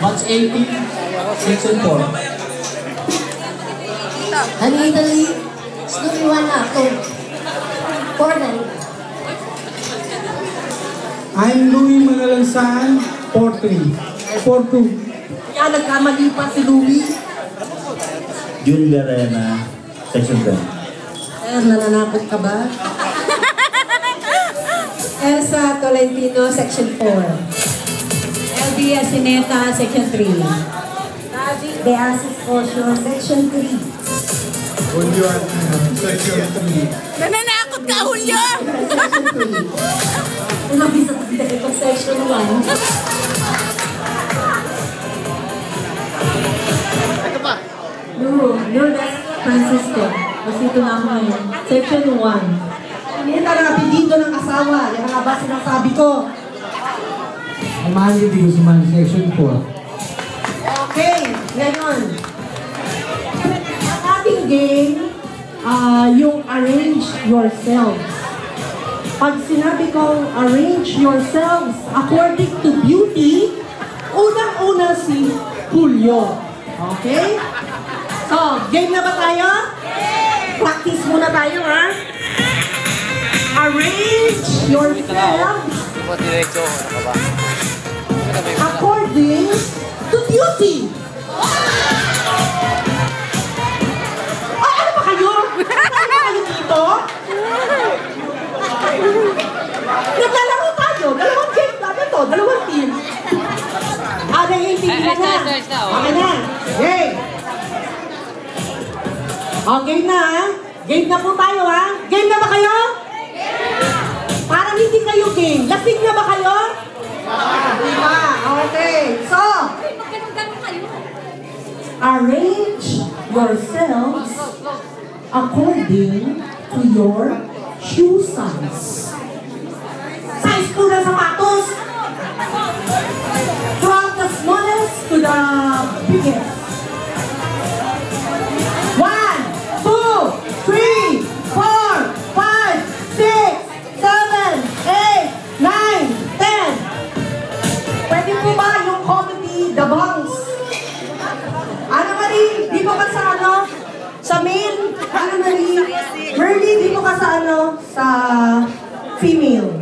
Match 18, section 4. And Italy, Snoopy 1 na, 2. 4 na. I'm Louie Manalansan, 4-3. 4-2. Kaya nagkamali pa si Louie. June Verena, section 10. Nananakot ka ba? Elsa Tolentino, section 4. LB Asineta, section 3. De Asis Osho, section 3. Julio, section 3. Nananakot ka, Julio! Section 3. Umabisa ko dito section 1. Lourdes Francisco. Kasi ito na ako ngayon. Section 1. Pinita natin dito ng asawa. Yan nga ba sinasabi ko? Amali di Guzman, section 4. Okay, ngayon. Ang ating game, yung arrange yourselves. Pag sinabi kong arrange yourselves according to beauty, unang-una si Julio. Okay? So, game na ba tayo? Practice muna tayo, ha? Arrange yourselves according to beauty. Ano ba kayo? Ano ba kayo dito? Naglalaro tayo. Dalawang game na ito. Dalawang team. Naiintindihan na. Okay na. Game. Okay na, ha? Game na po tayo, ha? Game na ba kayo? Parang hindi kayo game. Lasing na ba kayo? Diba? Okay. So, arrange yourselves according to your shoe size. Size po ng sapatos. From the smallest to the biggest. 1, 2, 3, 4, 5, 6, 7, 8, 9, 10. Pwede po ba yung comedy, The Bungs? Ana Marie, di ba ka sa ano? Sa male? Ana Marie? Merly, di ba ka sa ano? Sa female?